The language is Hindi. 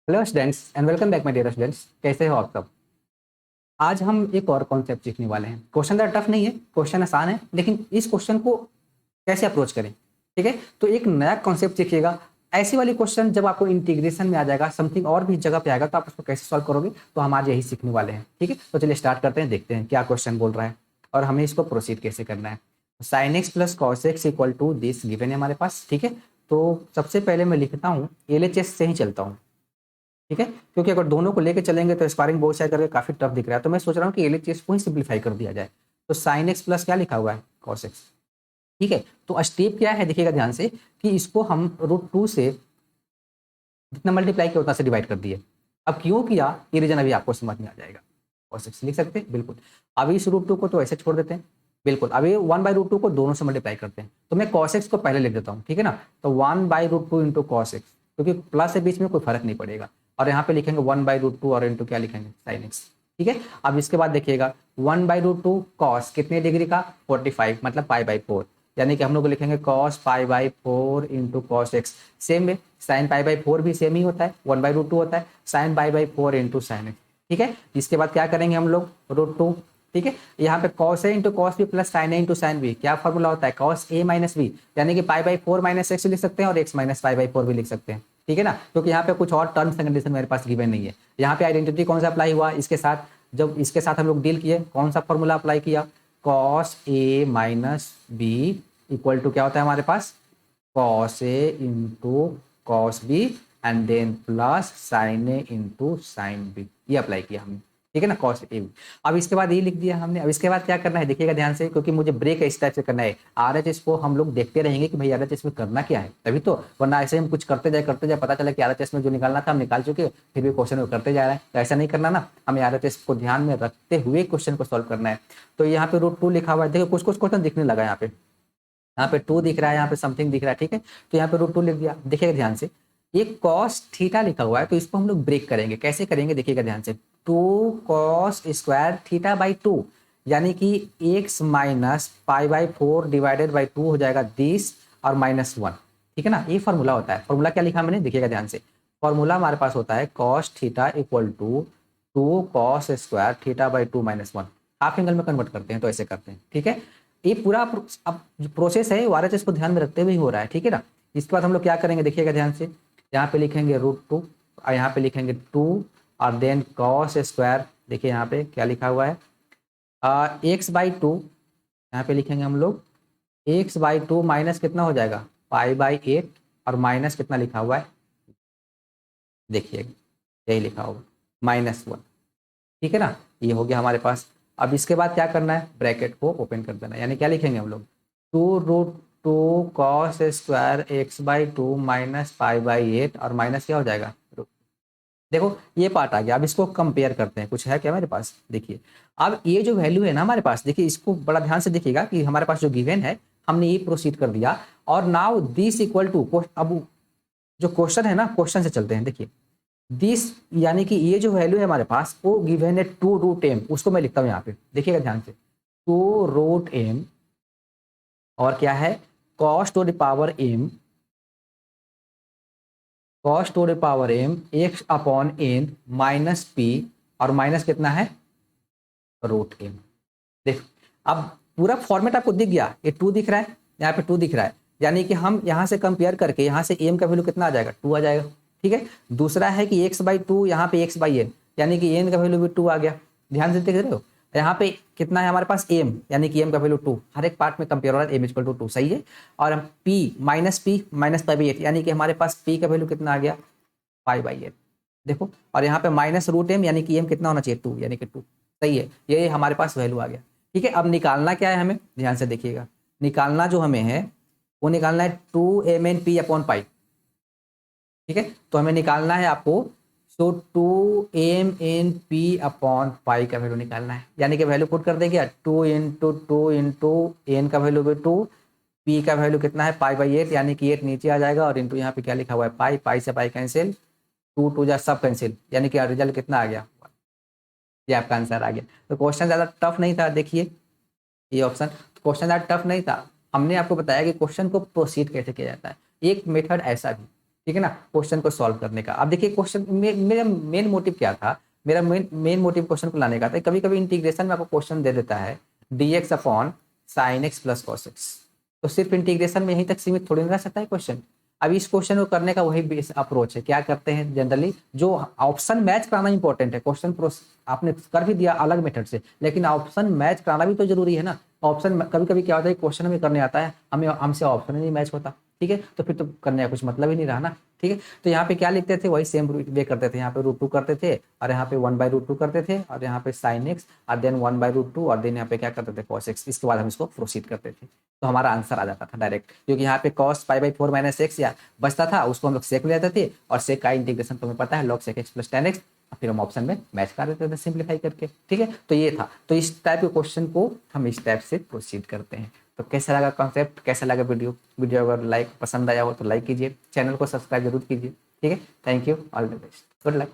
Hello students and welcome back my dear students. कैसे हो आप सब। आज हम एक और कॉन्सेप्ट सीखने वाले हैं। क्वेश्चन ज़्यादा टफ नहीं है, क्वेश्चन आसान है, लेकिन इस क्वेश्चन को कैसे अप्रोच करें। ठीक है, तो एक नया कॉन्सेप्ट सीखिएगा। ऐसी वाली क्वेश्चन जब आपको इंटीग्रेशन में आ जाएगा, समथिंग और भी जगह पे आएगा, तो आप उसको कैसे सॉल्व करोगे, तो हम आज यही सीखने वाले हैं। ठीक है, तो चलिए स्टार्ट करते हैं, देखते हैं क्या क्वेश्चन बोल रहा है और हमें इसको प्रोसीड कैसे करना है। Sine x plus cos x equal to this given है हमारे पास। ठीक है, तो सबसे पहले मैं लिखता हूँ, एलएचएस से ही चलता हूँ। ठीक है, क्योंकि अगर दोनों को लेके चलेंगे तो स्क्वायरिंग बोथ साइड करके काफी टफ दिख रहा है, तो मैं सोच रहा हूँ कि एलएचएस को ही सिंप्लीफाई कर दिया जाए। तो साइन एक्स प्लस क्या लिखा हुआ है, कॉस एक्स। ठीक है, तो स्टेप क्या है देखिएगा ध्यान से, कि इसको हम √2 से जितना मल्टीप्लाई किया उतना से डिवाइड कर दिए। अब क्यों किया ये रीजन अभी आपको समझ में आ जाएगा। कॉस एक्स लिख सकते हैं बिल्कुल। अब इस √2 को तो ऐसे छोड़ देते हैं बिल्कुल। अभी 1/√2 को दोनों से मल्टीप्लाई करते हैं, तो मैं कॉस एक्स को पहले लिख देता हूँ। ठीक है ना, तो 1/√2 इंटू कॉस एक्स, क्योंकि प्लस के बीच में कोई फर्क नहीं पड़ेगा। और यहाँ पे लिखेंगे 1/√2 और इंटू क्या लिखेंगे, साइन एक्स। ठीक है, अब इसके बाद देखिएगा 1/√2 कॉस कितने डिग्री का, 45, मतलब π/4, यानी कि हम लोग लिखेंगे cos π/4 into cos x. Same है, साइन π/4 भी सेम ही होता है, 1/√2 होता है, साइन π/4 इंटू साइन एक्स। ठीक है, इसके बाद क्या करेंगे हम लोग, √2। ठीक है, यहाँ पे cos A into cos B plus sine A into sine B, क्या फॉर्मूला होता है, कॉस ए माइनस बी, यानी कि π/4 माइनस एक्स लिख सकते हैं और x माइनस π/4 भी लिख सकते हैं। ठीक है ना, क्योंकि यहाँ पे कुछ और टर्म्स एंड कंडीशन मेरे पास गिवन नहीं है। यहाँ पे आइडेंटिटी कौन सा अप्लाई हुआ इसके साथ, जब इसके साथ हम लोग डील किए कौन सा फॉर्मूला अप्लाई किया, cos A minus B equal to क्या होता है हमारे पास, cos A into cos B and then plus sine A into sine B, ये अप्लाई किया हमने। ठीक है ना, कॉस ए बी। अब इसके बाद ये लिख दिया हमने। अब इसके बाद क्या करना है देखिएगा ध्यान से, क्योंकि मुझे ब्रेक इस टाइप से करना है। आरएचएस को हम लोग देखते रहेंगे कि भाई आरएचएस में करना क्या है, तभी तो, वरना ऐसे हम कुछ करते जाए पता चला कि आरएचएस में जो निकालना था हम निकाल चुके, फिर भी क्वेश्चन को करते जा रहे हैं। तो ऐसा नहीं करना ना, हमें आरएचएस को ध्यान में रखते हुए क्वेश्चन को सॉल्व करना है। तो यहाँ पे √2 लिखा हुआ है, देखिए कुछ कुछ क्वेश्चन दिखने लगा यहाँ पे 2 दिख रहा है, यहाँ पे समथिंग दिख रहा है। ठीक है, तो यहाँ पे √2 लिख दिया। देखिएगा ध्यान से, एक कॉस थीटा लिखा हुआ है, तो इसको हम लोग ब्रेक करेंगे। कैसे करेंगे देखिएगा ध्यान से, 2 कॉस स्क्वायर थीटा बाई 2, यानी कि x माइनस π/4 डिवाइडेड बाई 2 हो जाएगा दिस और -1। ठीक है ना, ये फॉर्मूला होता है। फॉर्मूला क्या लिखा मैंने, देखिएगा ध्यान से, फॉर्मूला हमारे पास होता है cos theta equal to 2 cos square theta by 2 -1। Half angle में कन्वर्ट करते हैं तो ऐसे करते हैं। ठीक है, ये पूरा अब जो प्रोसेस है वो आरएचएस को ध्यान में रखते हुए ही हो रहा है। ठीक है ना, इसके बाद हम लोग क्या करेंगे देखिएगा ध्यान से, यहाँ पे लिखेंगे √2 और यहाँ पे लिखेंगे 2 और देन कॉस स्क्वायर, देखिए यहाँ पे क्या लिखा हुआ है, x/2, यहाँ पे लिखेंगे हम लोग x/2 माइनस कितना हो जाएगा, π/8, और माइनस कितना लिखा हुआ है, देखिए यही लिखा होगा -1। ठीक है ना, ये हो गया हमारे पास। अब इसके बाद क्या करना है, ब्रैकेट को ओपन कर देना है, यानी क्या लिखेंगे हम लोग, 2√2 कॉस स्क्वायर x/2 माइनस π/8 और माइनस क्या हो जाएगा, देखो ये पार्ट आ गया। अब इसको कंपेयर करते हैं, कुछ है क्या मेरे पास, देखिए अब ये जो वैल्यू है ना हमारे पास, देखिए इसको बड़ा ध्यान से देखिएगा कि हमारे पास जो गिवन है हमने ये प्रोसीड कर दिया। और नाउ दिस इक्वल टू, अब जो क्वेश्चन है ना, क्वेश्चन से चलते हैं। देखिए दिस, यानी कि ये जो वैल्यू है हमारे पास वो गिवन है 2√m, उसको मैं लिखता हूँ यहाँ पे, देखिएगा ध्यान से, 2√m और क्या है, cos to the power m, cos to the power m x/n minus p, और माइनस कितना है, √m। देख, अब पूरा फॉर्मेट आपको दिख गया, ये 2 दिख रहा है, यहाँ पे 2 दिख रहा है, यानी कि हम यहाँ से कंपेयर करके यहाँ से m का वैल्यू कितना आ जाएगा, 2 आ जाएगा। ठीक है, दूसरा है कि x/2, यहाँ पे x/n, यानी कि n का वैल्यू भी 2 आ गया। ध्यान से देख रहे हो, यहाँ पे कितना है हमारे पास m, यानी कि m का वैल्यू 2, हर एक पार्ट में कंपेयर हो रहा है, m इक्वल टू 2, सही है। और हम p माइनस π/8, यानी कि हमारे पास p का वैल्यू कितना आ गया, π/8। देखो, और यहाँ पे -√m, यानी कि m कितना होना चाहिए, 2, यानी कि 2, सही है, ये हमारे पास वैल्यू आ गया। ठीक है, अब निकालना क्या है हमें, ध्यान से देखिएगा, निकालना जो हमें है वो निकालना है 2mnp/π। ठीक है, तो हमें निकालना है आपको, सो 2mnp/π का वैल्यू निकालना है, यानी कि वैल्यू पुट कर देंगे, 2 × 2 × n का वैल्यू भी 2, p का वैल्यू कितना है, π/8, यानी कि 8 नीचे आ जाएगा, और इंटू यहाँ पे क्या लिखा हुआ है, पाई से पाई कैंसिल, 2 जा सब कैंसिल, यानी कि रिजल्ट कितना आ गया, ये आपका आंसर आ गया। तो क्वेश्चन ज़्यादा टफ नहीं था, देखिए ये ऑप्शन, क्वेश्चन ज़्यादा टफ नहीं था। हमने आपको बताया कि क्वेश्चन को प्रोसीड कैसे किया जाता है। एक मेथड ऐसा भी, ठीक है ना, क्वेश्चन को सॉल्व करने का। अब देखिए क्वेश्चन मेरा मेन मोटिव क्या था, मेरा मेन मोटिव क्वेश्चन को लाने का था। कभी कभी इंटीग्रेशन में आपको क्वेश्चन दे देता है dx upon sine x plus cos x, तो सिर्फ इंटीग्रेशन में यहीं तक सीमित थोड़ी ना रह सकता है क्वेश्चन। अब इस क्वेश्चन को करने का वही बेस अप्रोच है। क्या करते हैं जनरली, जो ऑप्शन मैच कराना इंपॉर्टेंट है, क्वेश्चन आपने कर भी दिया अलग मेथड से, लेकिन ऑप्शन मैच कराना भी तो जरूरी है ना। ऑप्शन कभी कभी क्या होता है, क्वेश्चन हमें करने आता है, हमें हमसे ऑप्शन ही नहीं मैच होता, ठीक है, तो फिर तो करने का कुछ मतलब ही नहीं रहा ना। ठीक है, तो यहाँ पे क्या लिखते थे, वही सेम वे करते थे। यहाँ पे √2 करते थे, और यहाँ पे 1/√2 करते थे, और यहाँ पे साइन एक्स, और देन 1/√2, और देन यहाँ पे क्या करते थे, कॉस एक्स। इसके बाद हम इसको प्रोसीड करते थे, तो हमारा आंसर आ जाता था डायरेक्ट, क्योंकि यहाँ पे कॉस π/4 माइनस एक्स या बचता था, उसको हम लोग सेक ले जाते थे, और सेक का इंटीग्रेशन तुम्हें पता है, log sec x plus tan x, फिर हम ऑप्शन में मैच कर देते थे सिंप्लीफाई करके। ठीक है, तो ये था। तो इस टाइप के क्वेश्चन को हम इस टाइप से प्रोसीड करते हैं। तो कैसा लगा कॉन्सेप्ट, कैसा लगा वीडियो अगर लाइक पसंद आया हो तो लाइक कीजिए, चैनल को सब्सक्राइब जरूर कीजिए। ठीक है, thank you, all the best, good luck.